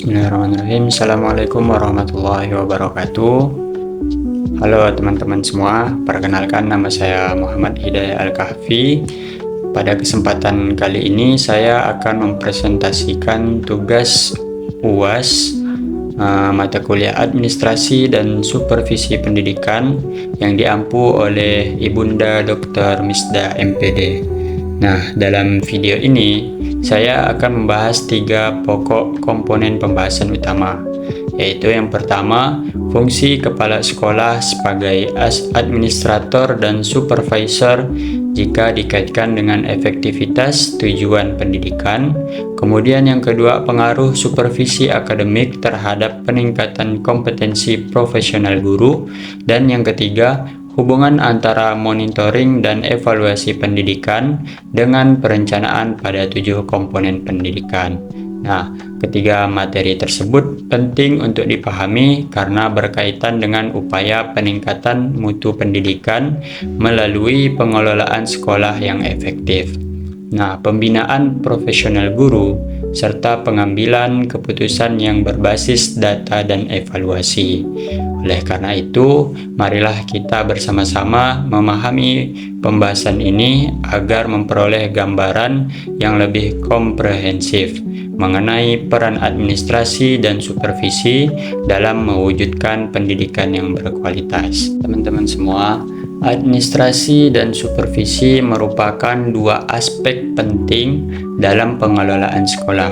Bismillahirrahmanirrahim. Assalamualaikum warahmatullahi wabarakatuh. Halo teman-teman semua, perkenalkan nama saya Muhammad Hidayah Al-Kahfi. Pada kesempatan kali ini saya akan mempresentasikan tugas UAS mata kuliah administrasi dan supervisi pendidikan yang diampu oleh Ibunda Dr. Misda MPD. Nah, dalam video ini saya akan membahas 3 pokok komponen pembahasan utama, yaitu yang pertama, fungsi kepala sekolah sebagai administrator dan supervisor jika dikaitkan dengan efektivitas tujuan pendidikan. Kemudian yang kedua, pengaruh supervisi akademik terhadap peningkatan kompetensi profesional guru. Dan yang ketiga, hubungan antara monitoring dan evaluasi pendidikan dengan perencanaan pada 7 komponen pendidikan. Nah, ketiga materi tersebut penting untuk dipahami karena berkaitan dengan upaya peningkatan mutu pendidikan melalui pengelolaan sekolah yang efektif. Nah, pembinaan profesional guru serta pengambilan keputusan yang berbasis data dan evaluasi. Oleh karena itu, marilah kita bersama-sama memahami pembahasan ini agar memperoleh gambaran yang lebih komprehensif mengenai peran administrasi dan supervisi dalam mewujudkan pendidikan yang berkualitas. Teman-teman semua, administrasi dan supervisi merupakan 2 aspek penting dalam pengelolaan sekolah.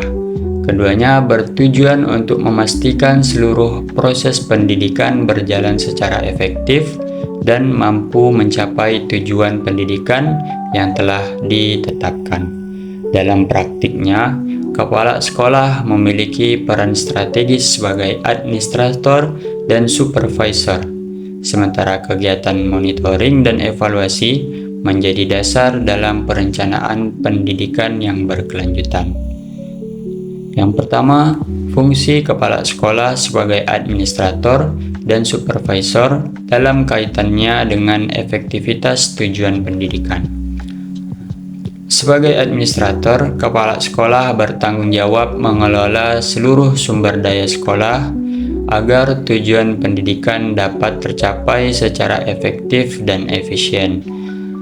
Keduanya bertujuan untuk memastikan seluruh proses pendidikan berjalan secara efektif dan mampu mencapai tujuan pendidikan yang telah ditetapkan. Dalam praktiknya, kepala sekolah memiliki peran strategis sebagai administrator dan supervisor, sementara kegiatan monitoring dan evaluasi menjadi dasar dalam perencanaan pendidikan yang berkelanjutan. Yang pertama, fungsi kepala sekolah sebagai administrator dan supervisor dalam kaitannya dengan efektivitas tujuan pendidikan. Sebagai administrator, kepala sekolah bertanggung jawab mengelola seluruh sumber daya sekolah agar tujuan pendidikan dapat tercapai secara efektif dan efisien.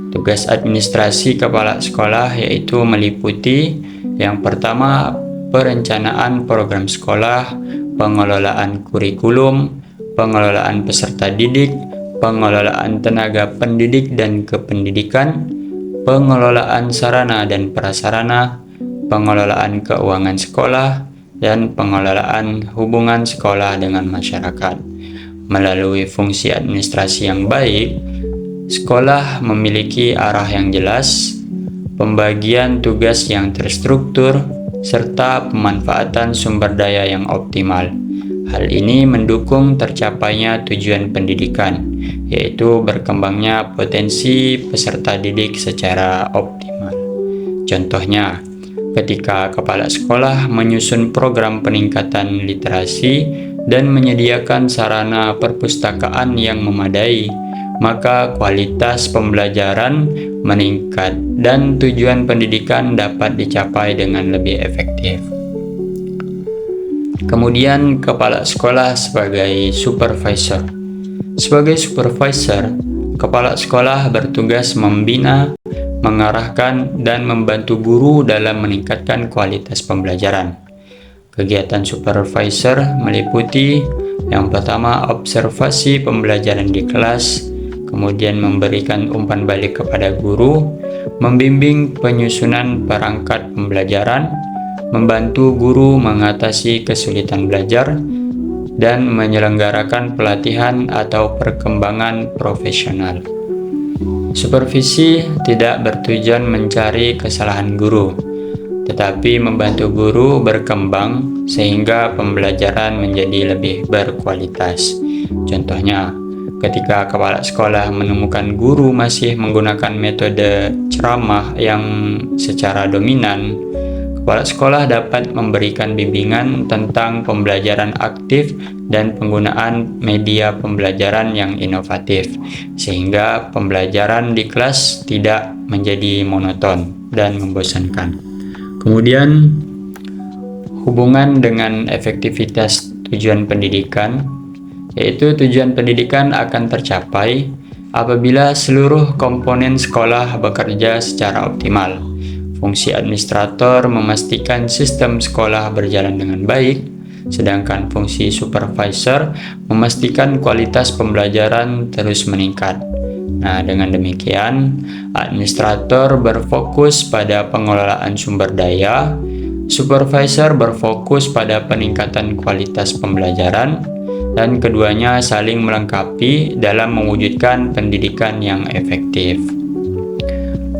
Tugas administrasi kepala sekolah yaitu meliputi yang pertama, perencanaan program sekolah, pengelolaan kurikulum, pengelolaan peserta didik, pengelolaan tenaga pendidik dan kependidikan, pengelolaan sarana dan prasarana, pengelolaan keuangan sekolah, dan pengelolaan hubungan sekolah dengan masyarakat. Melalui fungsi administrasi yang baik, sekolah memiliki arah yang jelas, pembagian tugas yang terstruktur, serta pemanfaatan sumber daya yang optimal. Hal ini mendukung tercapainya tujuan pendidikan, yaitu berkembangnya potensi peserta didik secara optimal. Contohnya, ketika kepala sekolah menyusun program peningkatan literasi dan menyediakan sarana perpustakaan yang memadai, maka kualitas pembelajaran meningkat dan tujuan pendidikan dapat dicapai dengan lebih efektif. Kemudian, kepala sekolah sebagai supervisor. Sebagai supervisor, kepala sekolah bertugas membina, mengarahkan, dan membantu guru dalam meningkatkan kualitas pembelajaran. Kegiatan supervisor meliputi yang pertama, observasi pembelajaran di kelas, kemudian memberikan umpan balik kepada guru, membimbing penyusunan perangkat pembelajaran, membantu guru mengatasi kesulitan belajar, dan menyelenggarakan pelatihan atau perkembangan profesional. Supervisi tidak bertujuan mencari kesalahan guru, tetapi membantu guru berkembang sehingga pembelajaran menjadi lebih berkualitas. Contohnya, ketika kepala sekolah menemukan guru masih menggunakan metode ceramah yang secara dominan, kepala sekolah dapat memberikan bimbingan tentang pembelajaran aktif dan penggunaan media pembelajaran yang inovatif, sehingga pembelajaran di kelas tidak menjadi monoton dan membosankan. Kemudian, hubungan dengan efektivitas tujuan pendidikan, yaitu tujuan pendidikan akan tercapai apabila seluruh komponen sekolah bekerja secara optimal. Fungsi administrator memastikan sistem sekolah berjalan dengan baik, sedangkan fungsi supervisor memastikan kualitas pembelajaran terus meningkat. Nah, dengan demikian, administrator berfokus pada pengelolaan sumber daya, supervisor berfokus pada peningkatan kualitas pembelajaran, dan keduanya saling melengkapi dalam mewujudkan pendidikan yang efektif.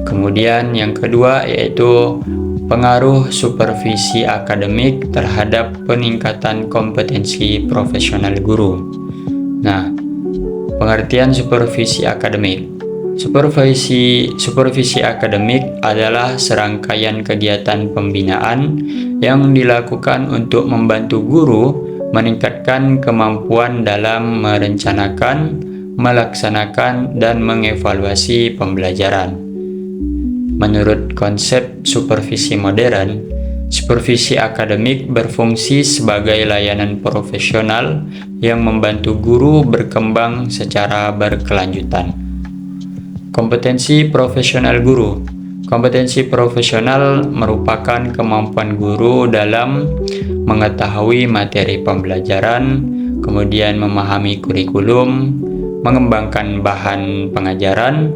Kemudian yang kedua yaitu pengaruh supervisi akademik terhadap peningkatan kompetensi profesional guru. Nah, pengertian supervisi akademik. Supervisi akademik adalah serangkaian kegiatan pembinaan yang dilakukan untuk membantu guru meningkatkan kemampuan dalam merencanakan, melaksanakan, dan mengevaluasi pembelajaran. Menurut konsep supervisi modern, supervisi akademik berfungsi sebagai layanan profesional yang membantu guru berkembang secara berkelanjutan. Kompetensi profesional guru. Kompetensi profesional merupakan kemampuan guru dalam mengetahui materi pembelajaran, kemudian memahami kurikulum, mengembangkan bahan pengajaran,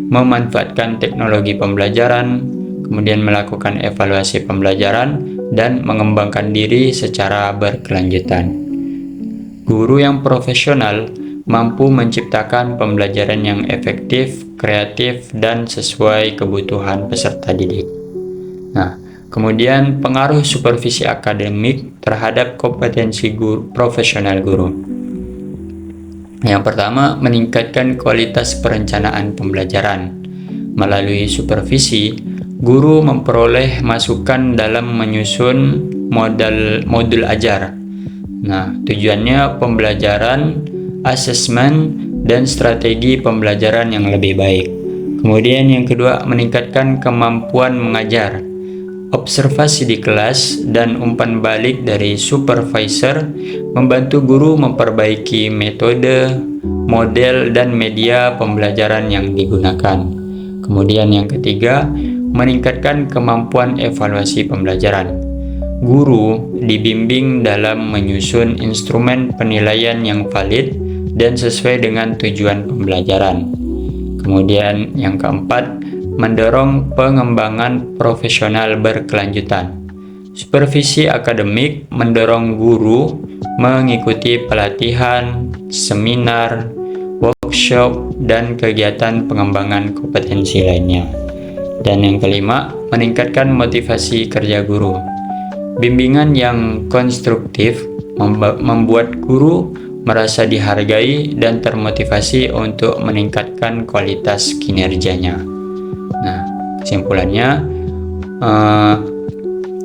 memanfaatkan teknologi pembelajaran, kemudian melakukan evaluasi pembelajaran, dan mengembangkan diri secara berkelanjutan. Guru yang profesional mampu menciptakan pembelajaran yang efektif, kreatif, dan sesuai kebutuhan peserta didik. Nah, kemudian pengaruh supervisi akademik terhadap kompetensi profesional guru. Yang pertama, meningkatkan kualitas perencanaan pembelajaran. Melalui supervisi, guru memperoleh masukan dalam menyusun modul ajar. Nah, tujuannya pembelajaran, asesmen, dan strategi pembelajaran yang lebih baik. Kemudian yang kedua, meningkatkan kemampuan mengajar. Observasi di kelas dan umpan balik dari supervisor membantu guru memperbaiki metode, model, dan media pembelajaran yang digunakan. Kemudian yang ketiga, meningkatkan kemampuan evaluasi pembelajaran. Guru dibimbing dalam menyusun instrumen penilaian yang valid dan sesuai dengan tujuan pembelajaran. Kemudian yang keempat, mendorong pengembangan profesional berkelanjutan. Supervisi akademik mendorong guru mengikuti pelatihan, seminar, workshop, dan kegiatan pengembangan kompetensi lainnya. Dan yang kelima, meningkatkan motivasi kerja guru. Bimbingan yang konstruktif membuat guru merasa dihargai dan termotivasi untuk meningkatkan kualitas kinerjanya. Nah, kesimpulannya,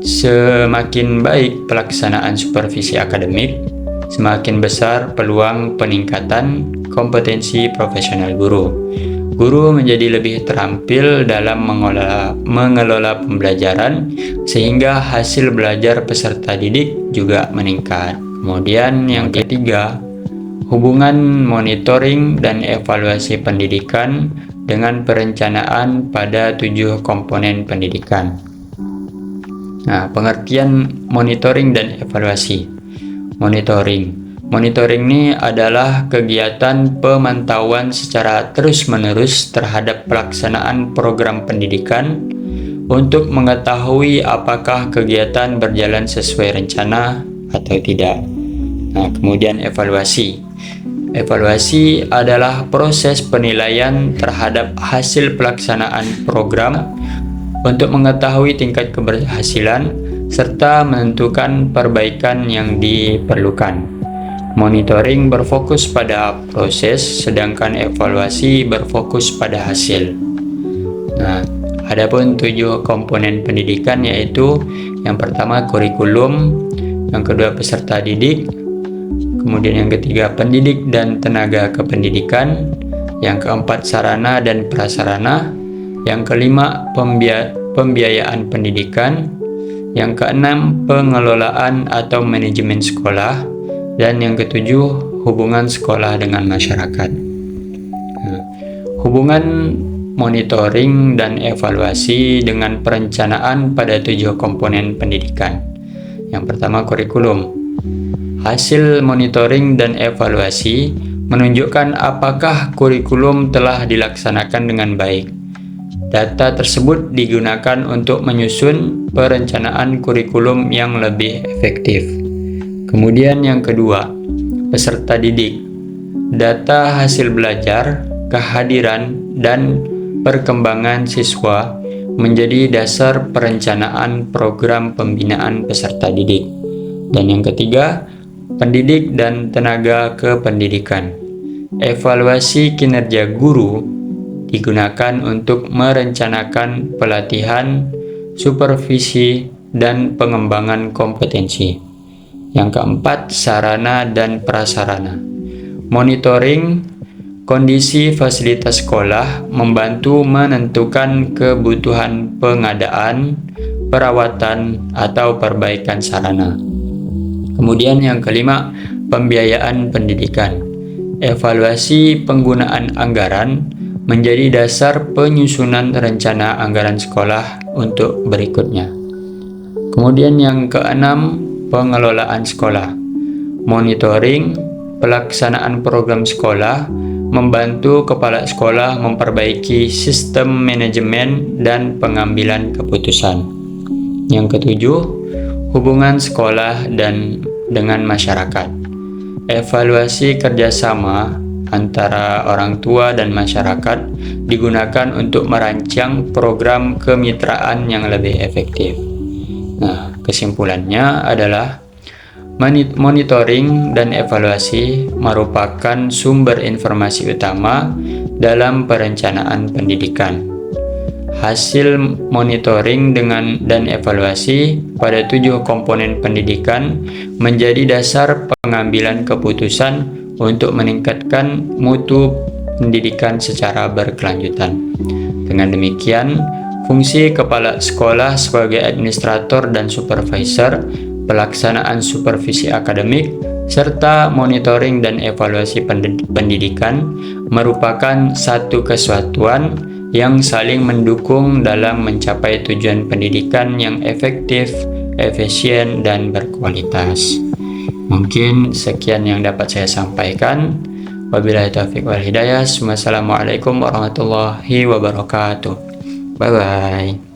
semakin baik pelaksanaan supervisi akademik, semakin besar peluang peningkatan kompetensi profesional guru. Guru menjadi lebih terampil dalam mengelola pembelajaran, sehingga hasil belajar peserta didik juga meningkat. Kemudian yang ketiga, hubungan monitoring dan evaluasi pendidikan dengan perencanaan pada 7 komponen pendidikan. Nah, pengertian monitoring dan evaluasi. Monitoring ini adalah kegiatan pemantauan secara terus-menerus terhadap pelaksanaan program pendidikan untuk mengetahui apakah kegiatan berjalan sesuai rencana atau tidak. Nah, kemudian evaluasi. Evaluasi adalah proses penilaian terhadap hasil pelaksanaan program untuk mengetahui tingkat keberhasilan serta menentukan perbaikan yang diperlukan. Monitoring berfokus pada proses, sedangkan evaluasi berfokus pada hasil. Nah, adapun 7 komponen pendidikan yaitu yang pertama kurikulum, yang kedua peserta didik, kemudian yang ketiga pendidik dan tenaga kependidikan, yang keempat sarana dan prasarana, yang kelima pembiayaan pendidikan, Yang keenam, pengelolaan atau manajemen sekolah. Dan yang ketujuh, hubungan sekolah dengan masyarakat. Hubungan monitoring dan evaluasi dengan perencanaan pada 7 komponen pendidikan. Yang pertama, kurikulum. Hasil monitoring dan evaluasi menunjukkan apakah kurikulum telah dilaksanakan dengan baik. Data tersebut digunakan untuk menyusun perencanaan kurikulum yang lebih efektif. Kemudian yang kedua, peserta didik. Data hasil belajar, kehadiran, dan perkembangan siswa menjadi dasar perencanaan program pembinaan peserta didik. Dan yang ketiga, pendidik dan tenaga kependidikan. Evaluasi kinerja guru digunakan untuk merencanakan pelatihan, supervisi, dan pengembangan kompetensi. Yang keempat, sarana dan prasarana. Monitoring kondisi fasilitas sekolah membantu menentukan kebutuhan pengadaan, perawatan, atau perbaikan sarana. Kemudian yang kelima, pembiayaan pendidikan. Evaluasi penggunaan anggaran menjadi dasar penyusunan rencana anggaran sekolah untuk berikutnya. Kemudian yang keenam, pengelolaan sekolah. Monitoring pelaksanaan program sekolah membantu kepala sekolah memperbaiki sistem manajemen dan pengambilan keputusan. Yang ketujuh, hubungan sekolah dan dengan masyarakat. Evaluasi kerjasama antara orang tua dan masyarakat digunakan untuk merancang program kemitraan yang lebih efektif. Nah, kesimpulannya adalah monitoring dan evaluasi merupakan sumber informasi utama dalam perencanaan pendidikan. Hasil monitoring dan evaluasi pada 7 komponen pendidikan menjadi dasar pengambilan keputusan untuk meningkatkan mutu pendidikan secara berkelanjutan. Dengan demikian, fungsi kepala sekolah sebagai administrator dan supervisor, pelaksanaan supervisi akademik, serta monitoring dan evaluasi pendidikan merupakan satu kesatuan yang saling mendukung dalam mencapai tujuan pendidikan yang efektif, efisien, dan berkualitas. Mungkin sekian yang dapat saya sampaikan. Wabillahi taufiq wal hidayah. Wassalamualaikum warahmatullahi wabarakatuh. Bye bye.